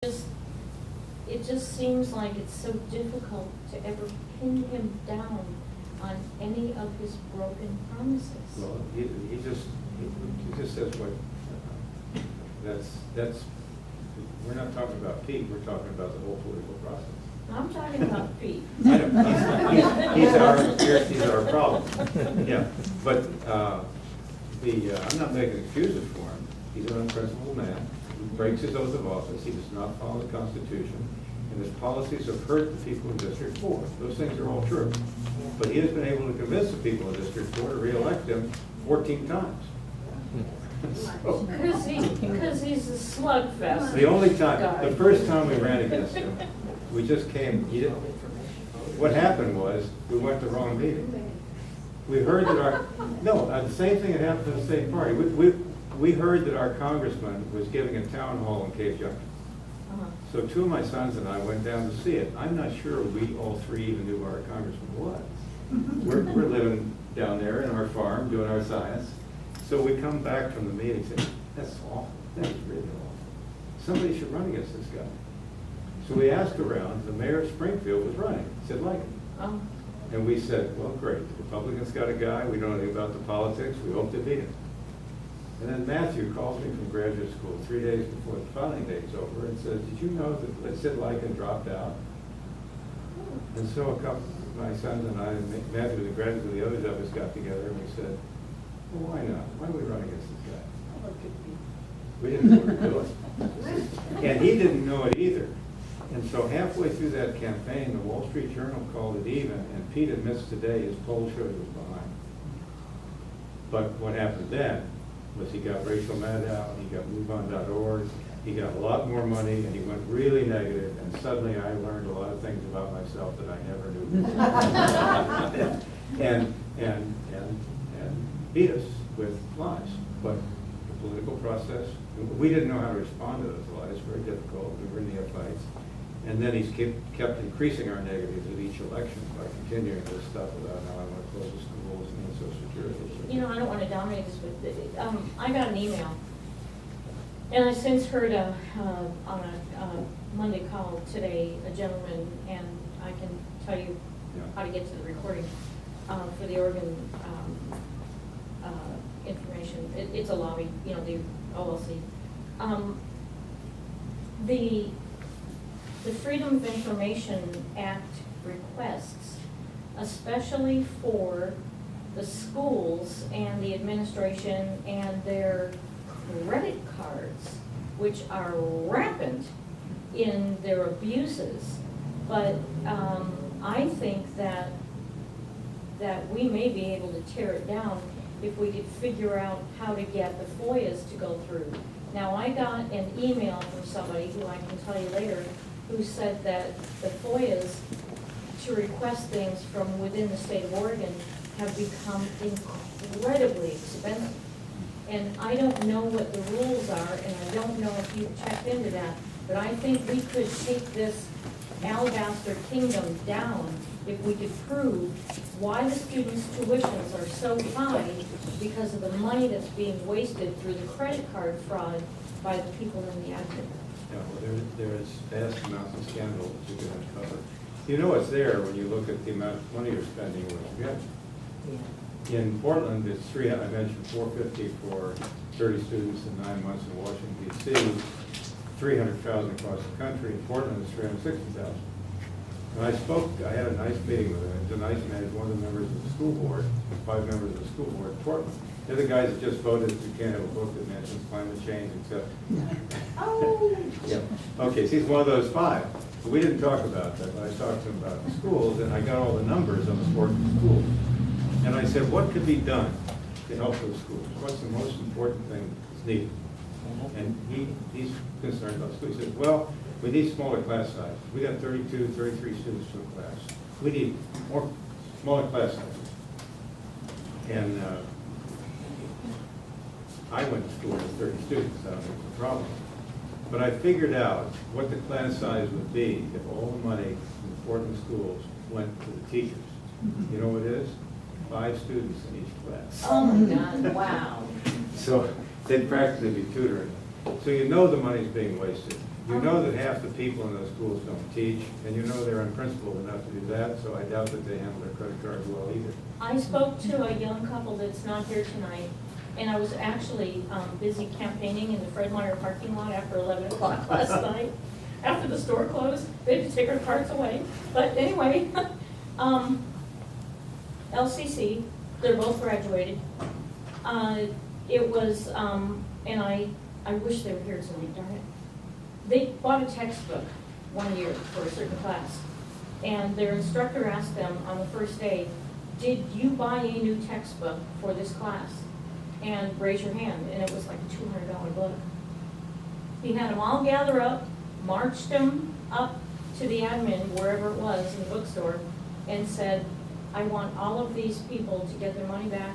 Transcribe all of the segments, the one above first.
just, it just seems like it's so difficult to ever pin him down on any of his broken promises. Well, he just says what, that's, we're not talking about Pete, we're talking about the whole political process. I'm talking about Pete. I know, he's our problem. Yeah, but, I'm not making excuses for him. He's an unprincipled man. He breaks his oath of office. He does not follow the Constitution. And his policies have hurt the people in District 4. Those things are all true. But he has been able to convince the people in District 4 to re-elect him 14 times. So, Because he's a slugfest. the only time, the first time we ran against him, we just came, what happened was, we went to the wrong meeting. We heard that the same thing had happened to the state party. We heard that our congressman was giving a town hall in Cave Junction. So two of my sons and I went down to see it. I'm not sure we all three even knew where our congressman was. We're living down there in our farm, doing our science. So we come back from the meeting saying, that's awful, that's really awful. Somebody should run against this guy. So we asked around, the mayor of Springfield was running, he said, like him. Oh. And we said, well, great, the Republicans got a guy, we don't know anything about the politics, we hope to beat him. And then Matthew calls me from graduate school 3 days before the filing date's over and says, did you know that Sid Lycan dropped out? And so a couple of my sons and I, Matthew, the graduate, and the others of us got together and we said, well, why not? Why don't we run against this guy? We didn't know what we were doing. And he didn't know it either. And so halfway through that campaign, the Wall Street Journal called it even, and Pete admits today his poll showed he was behind. But what happened then was he got Rachel Maddow, he got MoveOn.org, he got a lot more money, and he went really negative, and suddenly I learned a lot of things about myself that I never knew. and beat us with lies. But the political process, we didn't know how to respond to those lies, very difficult, we were in the fights. And then he's kept increasing our negatives at each election by continuing this stuff about how I want to close the schools and Social Security. You know, I don't want to dominate this, but I got an email, and I since heard on a Monday call today, a gentleman, and I can tell you how to get to the recording for the Oregon information. It's a lobby, you know, the OLC. The Freedom of Information Act requests, especially for the schools and the administration and their credit cards, which are rampant in their abuses. But I think that we may be able to tear it down if we could figure out how to get the FOIAs to go through. Now, I got an email from somebody who I can tell you later, who said that the FOIAs to request things from within the state of Oregon have become incredibly expensive. And I don't know what the rules are, and I don't know if you've checked into that, but I think we could take this alabaster kingdom down if we could prove why the students' tuitions are so high because of the money that's being wasted through the credit card fraud by the people in the admin. Yeah, well, there's vast amounts of scandal that you can uncover. You know it's there when you look at the amount of money you're spending with it. In Portland, it's I mentioned $450 for 30 students in 9 months in Washington, D.C., 300,000 across the country. In Portland, it's 360,000. And I had a nice meeting with him. He's a nice man. He's one of the members of the school board, 5 members of the school board in Portland. They're the guys that just voted that you can't have a book that mentions climate change except. Oh. Yeah. Okay, so he's one of those 5. But we didn't talk about that, but I talked to him about the schools, and I got all the numbers on the sports schools. And I said, what could be done to help those schools? What's the most important thing that's needed? And he's concerned about schools. He says, well, we need smaller class sizes. We got 32, 33 students per class. We need more smaller class sizes. And I went to school with 30 students. I don't think it's a problem. But I figured out what the class size would be if all the money in the Portland schools went to the teachers. You know what it is? 5 students in each class. Oh my God, wow. So they'd practically be tutoring. So you know the money's being wasted. You know that half the people in those schools don't teach, and you know they're unprincipled enough to do that, so I doubt that they handle their credit cards well either. I spoke to a young couple that's not here tonight, and I was actually busy campaigning in the Fred Meyer parking lot after 11 o'clock last night. After the store closed, they had to take our carts away. But anyway, LCC, they're both graduated. It was, and I wish they were here tonight, darn it. They bought a textbook one year for a certain class, and their instructor asked them on the first day, did you buy a new textbook for this class? And raise your hand, and it was like a $200 book. He had them all gather up, marched them up to the admin, wherever it was in the bookstore, and said, I want all of these people to get their money back.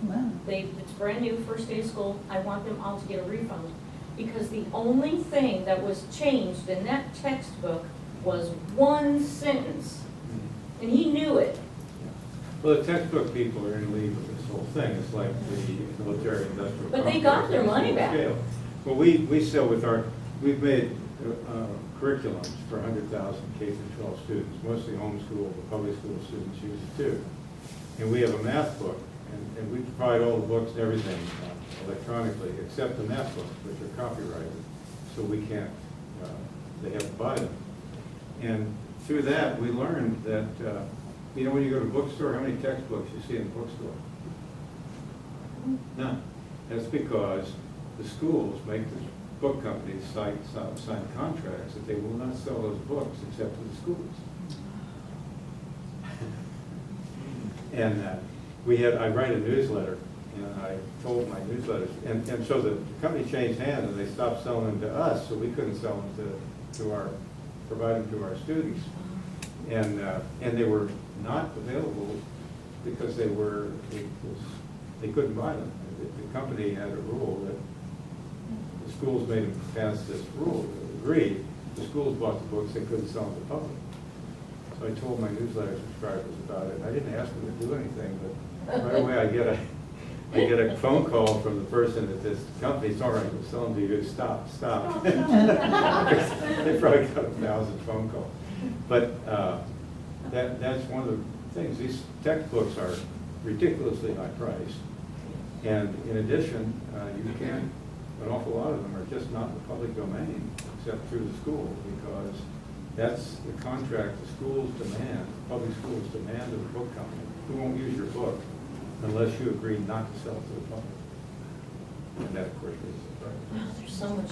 Wow. It's brand new, first day of school, I want them all to get a refund. Because the only thing that was changed in that textbook was one sentence, and he knew it. Well, the textbook people are in league with this whole thing. It's like the military industrial. But they got their money back. Scale. Well, we sell with we've made curriculums for 100,000 K through 12 students, mostly homeschool, but public school students use it too. And we have a math book, and we provide all the books and everything electronically, except the math books, which are copyrighted, so we can't, they have to buy them. And through that, we learned that, you know, when you go to a bookstore, how many textbooks you see in the bookstore? None. That's because the schools make the book companies sign contracts that they will not sell those books except to the schools. And I write a newsletter, and I told my newsletters, and so the company changed hands and they stopped selling them to us, so we couldn't sell them provide them to our students. And they were not available because they couldn't buy them. The company had a rule that the schools made them pass this rule, agreed. The schools bought the books, they couldn't sell them to the public. So I told my newsletter subscribers about it. I didn't ask them to do anything, but right away I get a phone call from the person at this company. It's all right, we'll sell them to you. Stop. They probably got 1,000 phone calls. But that's one of the things. These textbooks are ridiculously high priced. And in addition, an awful lot of them are just not in the public domain, except through the school, because that's the contract the schools demand, public schools demand of the book company. We won't use your book unless you agree not to sell it to the public. And that, of course, is right. Wow, there's so much